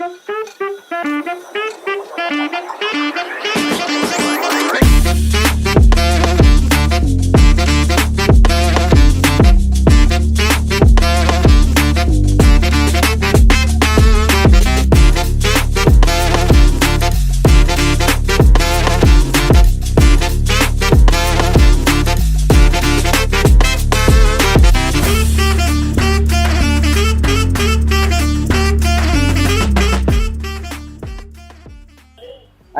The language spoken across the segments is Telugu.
Hi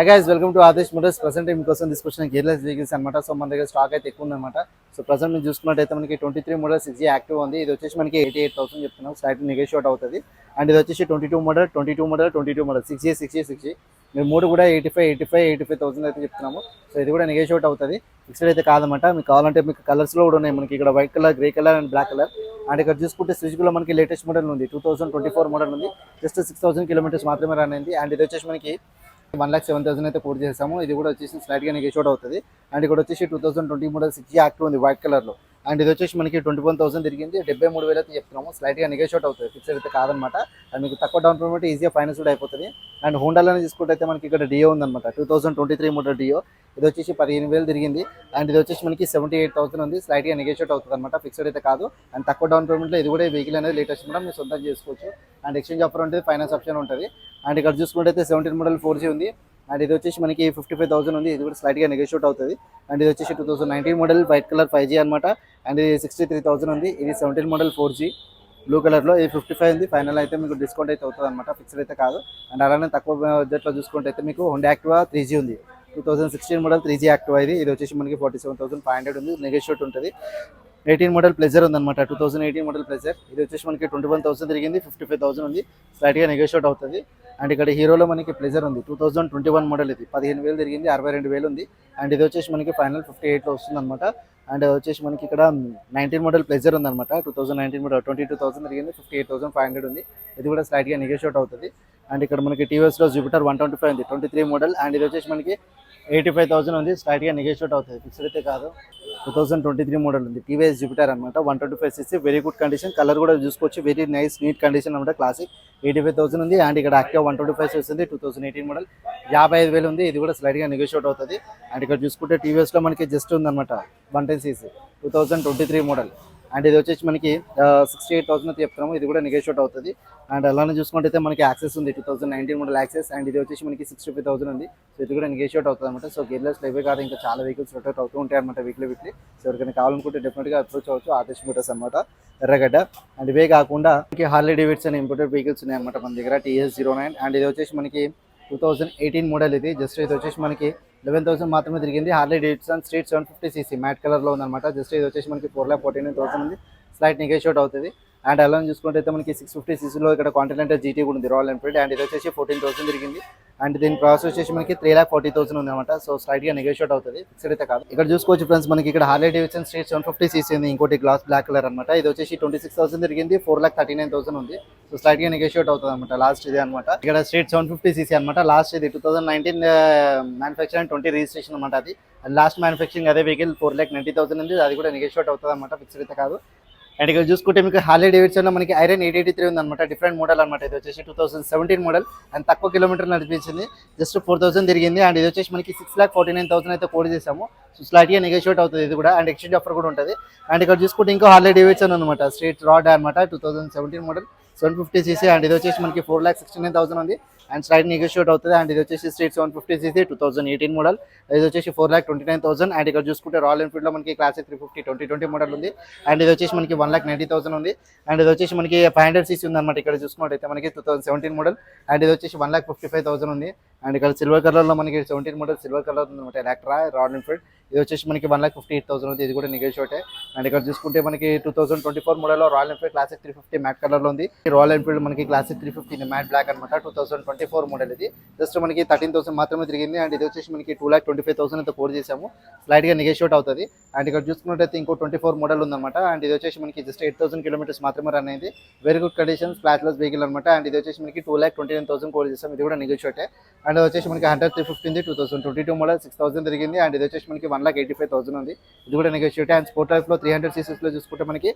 guys, welcome to Adesh Motors. Present మీకోసం తీసుకొచ్చిన గేర్లెస్ వెహికల్స్ అనమాట. సో మన దగ్గర స్టాక్ అయితే ఎక్కువ ఉందన్నమాట. సో ప్రెసెంట్ మీరు చూసుకున్నట్టయితే మనకి 23 మోడల్ 6G యాక్టివ్ ఉంది. ఇది వచ్చేసి మనకి 88,000 చెప్తున్నాం. స్లైట్ నెగోషియేట్ అవుతుంది. అండ్ ఇది వచ్చేసి 22 మోడల్ 6G మీరు మూడు కూడా 85,000 అయితే చెప్తున్నాము. సో ఇది కూడా నెగోషియేట్ అవుతుంది. ఫిక్స్డ్ అయితే కాదన్నమాట. మీకు కావాలంటే మీకు కలర్స్లో కూడా ఉన్నాయి. మనకి ఇక్కడ white colour, grey colour and black colour. And ఇక్కడ చూసుకుంటే స్విచ్లో మనకి లేటెస్ట్ మోడల్ ఉంది. 2024 మోడల్ ఉంది. జస్ట్ 6,000 కిలోమీటర్స్ మాత్రమే రన్ అయింది. అండ్ ఇది వచ్చేసి మనకి 1,07,000 అయితే కోట్ చేసాము. ఇది కూడా వచ్చేసి స్లైట్గా నెగోషియేట్ అవుతుంది. అండ్ ఇక్కడ వచ్చేసి 2020 మోడల్ 6G యాక్టివ్ ఉంది వైట్ కలర్లో. అండ్ ఇది వచ్చేసి మనకి 21,000 తిరిగింది. 73,000 అయితే చెప్తున్నాము. స్లైట్గా నెగోషియేట్ అవుతుంది. ఫిక్స్డ్ అయితే కాదనమాట. అండ్ మీకు తక్కువ డౌన్ పేమెంట్ ఈజీగా ఫైనాన్స్ కూడా అయిపోతుంది. అండ్ హోండాలోనే తీసుకుంటే అయితే మనకి ఇక్కడ డియో ఉందన్నమాట. 2023 మోడల్ డియో. ఇది వచ్చేసి 15,000 తిరిగింది. అండ్ ఇది వచ్చేసి మనకి 78,000 ఉంది. స్లైట్గా నెగోషియేట్ అవుతుంది అనమాట. ఫిక్స్డ్ అయితే కాదు. అండ్ తక్కువ డౌన్ పేమెంట్లో ఇది కూడా వెహికల్ అనేది లేటెస్ట్ కూడా మీరు సొంతం చేసుకోవచ్చు. అండ్ ఎక్స్చేంజ్ ఆఫర్ ఉంటుంది, ఫైనాన్స్ ఆప్షన్ ఉంటుంది. అండ్ ఇక్కడ చూసుకుంటే అయితే 17 మోడల్ 4G ఉంది. అండ్ ఇది వచ్చేసి మనకి 55,000 ఉంది. ఇది కూడా స్లైట్గా నెగోషియేట్ అవుతుంది. అండ్ ఇది వచ్చేసి 2019 మోడల్ వైట్ కలర్ 5G అనమాట. అండ్ ఇది 63,000 ఉంది. ఇది 17 మోడల్ 4G బ్లూ కలర్లో. ఇది 55 ఉంది. ఫైనల్ అయితే మీకు డిస్కౌంట్ అయితే అవుతుంది అనమాట. ఫిక్స్డ్ అయితే కాదు. అండ్ అలానే తక్కువ బడ్జెట్లో చూసుకుంటే అయితే మీకు హోండా యాక్టివా 3G ఉంది. 2016 మోడల్ 3G యాక్టివా ఇది వచ్చేసి మనకి 47,500 ఉంది. నెగోషియేట్ ఉంటుంది. 18 మోడల్ ప్లెజర్ ఉందన్నమాట. 2018 మోడల్ ప్లెజర్. ఇది వచ్చేసి మనకి 21,000 తిరిగింది. 55,000 ఉంది. స్లైట్గా నెగోషియేట్ అవుతుంది. అండ్ ఇక్కడ హీరోలో మనకి ప్లెజర్ ఉంది. 2021 మోడల్ ఇది 15,000 తిరిగింది. 62,000 ఉంది. అండ్ ఇది వచ్చేసి మనకి ఫైనల్ 58లో వస్తుంది అనమాట. అండ్ వచ్చేసి మనకి ఇక్కడ 19 మోడల్ ప్లెజర్ ఉందన్నమాట. 2019 మోడల్ 22,000 తిరిగింది. 58,500 ఉంది. ఇది కూడా స్లైట్గా నెగోషియేట్ అవుతుంది. అండ్ ఇక్కడ మనకి టీవీఎస్లో జూపిటర్ 125 ఉంది. 23 మోడల్. అండ్ ఇది వచ్చేసి మనకి 85,000 ఉంది. స్లైట్గా నెగోషియేట్ అవుతుంది. ఫిక్స్డ్ అయితే కాదు. 2023 మోడల్ ఉంది. టీవీఎస్ జూపిటర్ అనమాట. 125cc very good condition. Colour కూడా చూసుకోవచ్చు. వెరీ నైస్ నీట్ కండిషన్ అనమాట. క్లాసిక్. 85,000 ఉంది. అండ్ ఇక్కడ యాక్టివ్ 125 వస్తుంది. 2018 మోడల్ 55,000 ఉంది. ఇది కూడా స్లైట్గా నెగోషియేట్ అవుతుంది. అండ్ ఇక్కడ చూసుకుంటే టీవీఎస్లో మనకి జస్ట్ ఉందన్నమాట 110cc 2023 మోడల్. అండ్ ఇది వచ్చేసి మనకి 68,000 చెప్తున్నాము. ఇది కూడా నెగోషియేట్ అవుతుంది. అండ్ అలానే చూసుకుంటే మనకి యాక్సెస్ ఉంది. 2019 మోడల్ యాక్సెస్. అండ్ ఇది వచ్చేసి మనకి 65,000 ఉంది. సో ఇది కూడా నెగోషియేట్ అవుతుంది అనమాట. సో గేర్లెస్ ఇవే కాదు, ఇంకా చాలా వెహికల్స్ రొటేట్ అవుతూ ఉంటాయి అనమాట వీక్లీ. సో ఎవరికైనా కావాలనుకుంటే డెఫినెట్గా అప్రోచ్ అవ్వచ్చు. ఆదేశ్ మోటార్స్ అనమాట, ఎర్రగడ్డ. అండ్ ఇవే కాకుండా మనకి హార్లీ డేవిడ్సన్ ఇంపోర్టెడ్ వెహికల్స్ ఉన్నాయన్నమాట మన దగ్గర. TS09. అండ్ ఇది వచ్చేసి మనకి 2018 మోడల్ ఇది. జస్ట్ ఇది వచ్చేసి మనకి 11,000 మాత్రమే తిరిగింది. Harley Davidson street 750cc mat కలర్లో ఉందన్నమాట. జస్ట్ ఇది వచ్చేసి మనకి 4,49,000 ఉంది. స్లైట్ నెగోషియేట్ అవుతుంది. అండ్ అలా చూసుకుంటే అయితే మనకి 650cc ఇక్కడ కాంటినెంటల్ GT కూడా ఉంది, రాయల్ ఎన్ఫీల్డ్. అండ్ ఇది వచ్చేసి 14,000 తిరిగింది. అండ్ దీని ప్రాసెస్ వచ్చేసి మనకి 3,40,000 ఉంది అనమాట. సో స్లైట్గా నెగోషియేట్ అవుతుంది. ఫిక్స్డ్ అయితే కాదు. ఇక్కడ చూసుకోవచ్చు ఫ్రెండ్స్, మనకి ఇక్కడ హార్లీ డేవిడ్సన్ స్ట్రీట్ 750cc ఉంది. ఇంకోటి గ్లాస్ బ్లాక్ కలర్ అనమాట. ఇది వచ్చేసి 26,000 తిరిగింది. 4,39,000 ఉంది. సో స్లైట్గా నెగోషియేట్ అవుతుంది అనమాట. లాస్ట్ ఇది అనమాట. ఇక్కడ స్ట్రీట్ 750cc అనమాట. లాస్ట్ ఇది 2019 మ్యానుఫ్యాక్చరింగ్ 20 రిజిస్ట్రేషన్ అనమాట. అది లాస్ట్ మ్యానుఫ్యాక్చరింగ్ అదే వెహికల్ 4,90,000 ఉంది. అది కూడా నెగోషియేట్ అవుతుంది అనమాట. ఫిక్స్డ్ అయితే కాదు. అండ్ ఇక్కడ చూసుకుంటే మీకు హార్లీ డేవిడ్సన్లో మనకి ఐరన్ 883 ఉందన్నమాట. డిఫరెంట్ మోడల్ అనమాట. ఇది వచ్చేసి 2017 మోడల్. అండ్ తక్కువ కిలోమీటర్లు నడిపించింది. జస్ట్ 4,000 తిరిగింది. అండ్ ఇది వచ్చేసి మనకి 6,49,000 అయితే కోడ్ చేసాము. సో స్లైట్గా నెగోషియేట్ అవుతుంది ఇది కూడా. అండ్ ఎక్స్చేంజ్ ఆఫర్ కూడా ఉంటుంది. అండ్ ఇక్కడ చూసుకుంటే ఇంకో హార్లీ డేవిడ్సన్ అనమాట. స్ట్రీట్ రాడ్ అనమాట. 2017 మోడల్ 750cc. అండ్ ఇది వచ్చేసి మనకి 4,69,000 ఉంది. అండ్ స్లైట్ నెగోషియేట్ అవుతుంది. అండ్ ఇది వచ్చేసి స్ట్రీట్ 750cc 2018 మోడల్. ఇది వచ్చేసి 4,29,000. అండ్ ఇక్కడ చూసుకుంటే రాయల్ ఎన్ఫీల్డ్లో మనకి క్లాసిక్ 350 2020 మోడల్ ఉంది. అండ్ ఇది వచ్చేసి మనకి 1,90,000 ఉంది. అండ్ ఇది వచ్చేసి మనకి 500cc ఉందన్నమాట. ఇక్కడ చూసుకున్నట్టయితే మనకి 2017 మోడల్. అండ్ ఇది వచ్చేసి 1,55,000 ఉంది. అండ్ ఇక్కడ సిల్వర్ కలర్లో మనకి 17 మోడల్ సిల్వర్ కలర్ ఉందన్నమాట. ఎలక్ట్రా రాయల్ ఎన్ఫీల్డ్. ఇది వచ్చేసి మనకి 1,58,000 ఉంది. ఇది కూడా నెగోషియేట్. అండ్ ఇక్కడ చూసుకుంటే మనకి 2024 మోడల్లో రాయల్ ఎన్ఫీల్డ్ క్లాసిక్ 350 మ్యాట్ కలర్లో ఉంది. రాయల్ ఎన్ఫీల్డ్ మనకి క్లాసిక్ 350 మ్యాట్ బ్లాక్ అనమాట. 2024 మోడల్ ఇది. జస్ట్ మనకి 13,000 మాత్రమే తిరిగింది. అండ్ ఇది వచ్చేసి మనకి 2,25,000 అయితే కోడ్ చేసాము. స్లైట్గా నెగోషియేట్ అవుతుంది. అండ్ ఇక్కడ చూసుకున్నట్టయితే ఇంకో 24 మోడల్ ఉందన్నమాట. అండ్ ఇది వచ్చేసి మనకి జస్ట్ 8,000 కిలోమీటర్స్ మాత్రమే రన్ అయింది. Very good condition, scratchless vehicle అనమాట. అండ్ ఇది వచ్చేసి మనకి 2,29,000 కోడ్ చేసాం. ఇది కూడా నెగోషియేట్. అండ్ అది వచ్చేసి మనకి 100/350 ఉంది, 2022 మోడల్ 6,000 తిరిగింది. అండ్ ఇది వచ్చేసి మనకి 1,85,000 ఉంది, ఇది కూడా నెగోషియేట్. అండ్ స్పోర్ట్ లైఫ్లో 300 సీసీస్లో చూసుకుంటే మనకి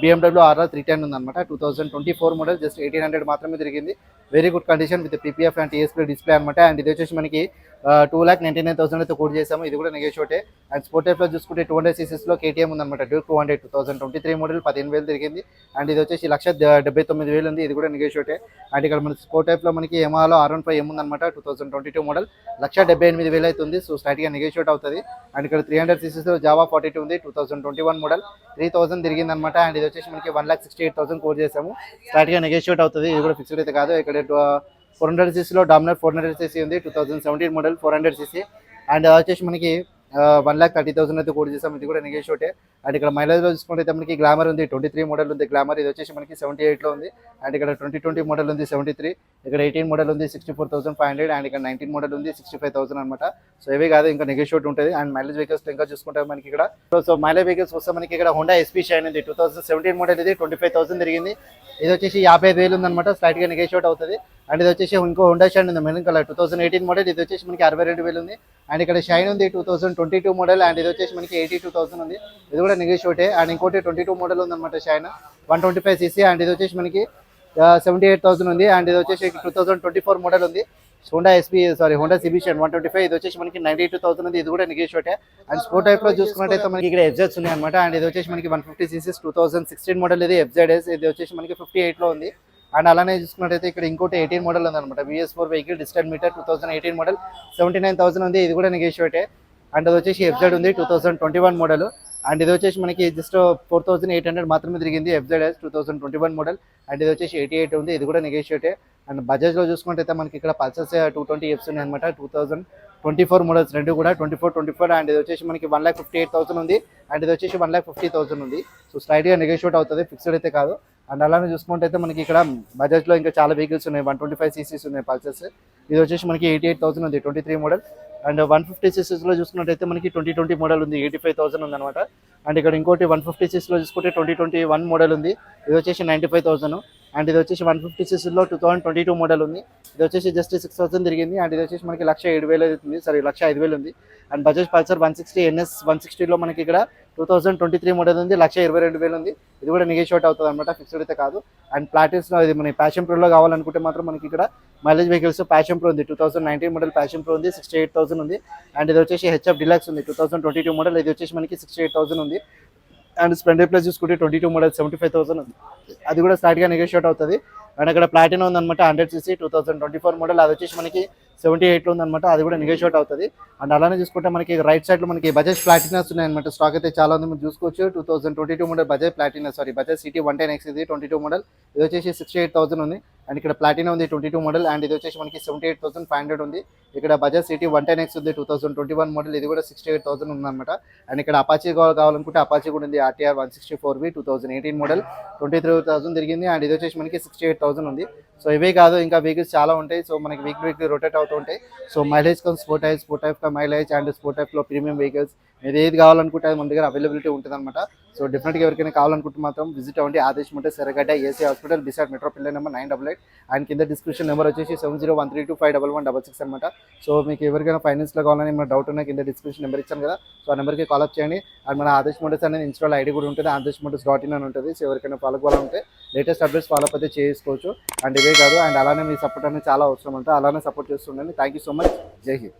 BMW RR 310 ఉందన్నమాట. 2024 మోడల్, జస్ట్ 1,800 మాత్రమే తిరిగింది. Very good condition with PPF and TSP display అనమాట. అండ్ ఇది వచ్చేసి మనకి 2,99,000 అయితే కోట్ చేసాము, ఇది కూడా నెగోషియేటే. అండ్ స్పోర్ట్ టైప్లో చూసుకుంటే 200 సీసీస్లో KTM ఉందన్నమాట. డ్యూక్ 200 2023 మోడల్ 15,000 తిరిగింది. అండ్ ఇది వచ్చేసి 1,79,000 ఉంది, ఇది కూడా నెగోషియేటే. అండ్ ఇక్కడ మన స్పోర్ట్ టైప్లో మనకి యమహాలో R15M ఉందన్నమాట. 2022 మోడల్ 1,78,000 అయితే ఉంది, సో స్లైట్గా నెగోషియేట్ అవుతుంది. అండ్ ఇక్కడ 300 సీసీస్లో జావా 42 ఉంది, 2021 మోడల్ 3,000 తిరిగింది అనమాట. అండ్ ఇది వచ్చేసి మనకి 1,68,000 కోట్ చేసాము, స్లైట్గా నెగోషియేట్ అవుతుంది, ఇది కూడా ఫిక్స్డ్ అయితే కాదు. ఇక్కడ 400 సీసీలో డామినర్ 400 సీసీ ఉంది, 2017 మోడల్ 400 సీసీ. అండ్ వచ్చేసి మనకి 1,30,000 అయితే కోట్ చేసాం, ఇది కూడా నెగోషియేటే. అండ్ ఇక్కడ మైలేజ్లో చూసుకుంటే మనకి గ్లామర్ ఉంది, 23 మోడల్ ఉంది గ్లామర్, ఇది వచ్చేసి మనకి 78లో ఉంది. అండ్ ఇక్కడ 2020 మోడల్ ఉంది 73, ఇక్కడ 18 మోడల్ ఉంది 64,500, అండ్ ఇక్కడ 19 మోడల్ ఉంది 65,000 అనమాట. సో ఇవే కాదు, ఇంకా నెగోషియేట్ ఉంటుంది. అండ్ మైలేజ్ వెహికల్స్ ఇంకా చూసుకుంటే మనకి ఇక్కడ సో మైలేజ్ వెహికల్స్ వస్తే మనకి ఇక్కడ హోండా SP షైన్ ఉంది, 2017 మోడల్, ఇది 25,000 తిరిగింది, ఇది వచ్చేసి 55,000 ఉందన్నమాట, స్లైట్గా నెగోషియేట్ అవుతుంది. అండ్ ఇది వచ్చేసి ఇంకో హోండా షైన్ ఉంది మెరూన్ కలర్, 2018 మోడల్, ఇది వచ్చేసి మనకి 62,000 ఉంది. అండ్ ఇక్కడ షైన్ ఉంది 2022 మోడల్, అండ్ ఇది వచ్చేసి మనకి 82,000 ఉంది, ఇది కూడా నెగోషియేటే. అండ్ ఇంకోటి 22 మోడల్ ఉందన్నమాట షైన్ 125 cc, అండ్ ఇది వచ్చేసి మనకి 78,000 ఉంది. అండ్ ఇది వచ్చేసి 2024 మోడల్ ఉంది హోండా CB షైన్ 125, ఇది వచ్చేసి మనకి 92,000 ఉంది, ఇది కూడా నెగోషియేటే. అండ్ స్పోర్ట్ టైప్లో చూసుకున్నట్టయితే మనకి ఇక్కడ FZs ఉన్నాయి అనమాట. అండ్ ఇది వచ్చేసి మనకి 150 cc 2016 మోడల్, ఇది FZS, ఇది వచ్చేసి మనకి 58లో ఉంది. అండ్ అలానే చూసుకున్నట్టయితే ఇక్కడ ఇంకోటి 18 మోడల్ ఉందన్నమాట, VS4 vehicle digital meter 2018 model 79,000 ఉంది, ఇది కూడా నెగోషియేటే. అండ్ అది వచ్చేసి FZ ఉంది 2021 మోడల్, అండ్ ఇది వచ్చేసి మనకి జస్ట్ 4,800 మాత్రమే తిరిగింది, FZS 2021 మోడల్. అండ్ ఇది వచ్చేసి 88 ఉంది, ఇది కూడా నెగోషియేటే. అండ్ బజాజ్లో చూసుకుంటే మనకి ఇక్కడ పల్సర్స్ 220Fs ఉన్నాయి అనమాట, 2024 మోడల్స్ రెండు కూడా 24. అండ్ ఇది వచ్చేసి మనకి 1,58,000 ఉంది, అండ్ ఇది వచ్చేసి 1,50,000 ఉంది, సో స్లైట్గా నెగోషియేట్ అవుతుంది, ఫిక్స్డ్ అయితే కాదు. అండ్ అలానే చూసుకుంటే అయితే మనకి ఇక్కడ బజాజ్లో ఇంకా చాలా వెహికల్స్ ఉన్నాయి, 125 cc ఉన్నాయి పల్సర్స్, ఇది వచ్చేసి మనకి 88,000 ఉంది 23 మోడల్. అండ్ 150 cc లో చూసుకున్నట్టయితే మనకి 2020 మోడల్ ఉంది, 85,000 ఉంది అనమాట. అండ్ ఇక్కడ ఇంకోటి 150 cc లో చూసుకుంటే 2021 మోడల్ ఉంది, ఇది వచ్చేసి 95,000. అండ్ ఇది వచ్చేసి 150 cc లో 2022 మోడల్ ఉంది, ఇది వచ్చేసి జస్ట్ 6,000 తిరిగింది. అండ్ ఇది వచ్చేసి మనకి 1,07,000 అవుతుంది, 1,05,000 ఉంది. అండ్ బజాజ్ పల్సర్ 160 NS 160లో మనకి ఇక్కడ 2023 మోడల్ ఉంది, 1,22,000 ఉంది, ఇది కూడా నెగోషియేట్ అవుతుంది అనమాట, ఫిక్స్డ్ అయితే కాదు. అండ్ ప్లాటిస్లో ఇది మన ప్యాషన్ ప్రోలో కావాలనుకుంటే మాత్రం మనకి ఇక్కడ మైలేజ్ వెహికల్స్ ప్యాషన్ ప్రో ఉంది, 2019 మోడల్ ప్యాషన్ ప్రో ఉంది, 68,000 ఉంది. అండ్ ఇది వచ్చేసి HF డిలక్స్ ఉంది, 2022 మోడల్, ఇది వచ్చేసి మనకి 68,000 ఉంది. అండ్ స్ప్లెండర్ ప్లస్ చూసుకుంటే 22 మోడల్ 75,000 ఉంది, అది కూడా స్టార్ట్గా నెగోషియేట్ అవుతుంది. అండ్ అక్కడ ప్లాటినా ఉందన్నమాట 100 cc 2024 మోడల్, అది వచ్చేసి మనకి 78లో ఉందన్నమాట, అది కూడా నెగోషియేట్ అవుతుంది. అండ్ అలానే చూసుకుంటే మనకి రైట్ సైడ్లో మనకి బజాజ్ ప్లాటినాస్ ఉన్నాయన్నమాట, స్టాక్ అయితే చాలా ఉంది, మీరు చూసుకోవచ్చు. 2022 model Bajaj Bajaj CT 110X ఇది 22 మోడల్, ఇది వచ్చేసి 68,000 ఉంది. అండ్ ఇక్కడ ప్లాటినా ఉంది 22 మోడల్, అండ్ ఇది వచ్చేసి మనకి 78,500 ఉంది. ఇక్కడ బజాజ్ CT 110X ఉంది 2021 మోడల్, ఇది కూడా 68,000 ఉందన్నమాట. అండ్ ఇక్కడ అపాచీ కావాలనుకుంటే అపాచీ కూడా ఉంది, RTR 164V 2018 మోడల్ 23,000 తిరిగింది. అండ్ ఇది వచ్చేసి మనకి 68,000 ఉంది. సో ఇవే కాదు, ఇంకా వెహికల్స్ చాలా ఉంటాయి, సో మనకి వీక్లీ రొటేట్ అవుతూ ఉంటాయి. So mileage come sport type mileage and sport టైప్లో ప్రీమియం వెహికల్స్ మీరు ఏది కావాలనుకుంటే అది మన దగ్గర అవైలబిలిటీ ఉంటుంది అనమాట. సో డెఫినెట్గా ఎవరికైనా కావాలనుకుంటే మాత్రం విజిట్ అవ్వండి. ఆదేశ్ మోటార్స్ ఎర్రగడ్డ AC hospital beside metro pillar number 988. And కింద డిస్క్రిప్షన్ నెంబర్ వచ్చేసి 7013251166 అనమాట. సో మీకు ఎవరికైనా ఫైనాన్స్లో కావాలని ఏమైనా డౌట్ ఉన్నా కింద డిస్క్రిప్షన్ నెంబర్ ఇచ్చాను కదా, సో ఆ నెంబర్కి కాల్ అప్ చేయండి. అండ్ మన ఆదేశ్ మోటార్స్ అనేది ఇన్స్టాల్ ఐడి కూడా ఉంటుంది, adeshmotors.in అని ఉంటుంది. సో ఎవరికైనా ఫాలో కావాలంటే లేటెస్ట్ అప్డేట్స్ ఫాలో అప్ అయితే చేసుకోవచ్చు. అండ్ ఇవే కాదు, అండ్ అలానే మీ సపోర్ట్ అనేది చాలా అవసరం ఉంటుంది, అలానే సపోర్ట్ చేస్తుండండి. Thank you so much. జై హింద్.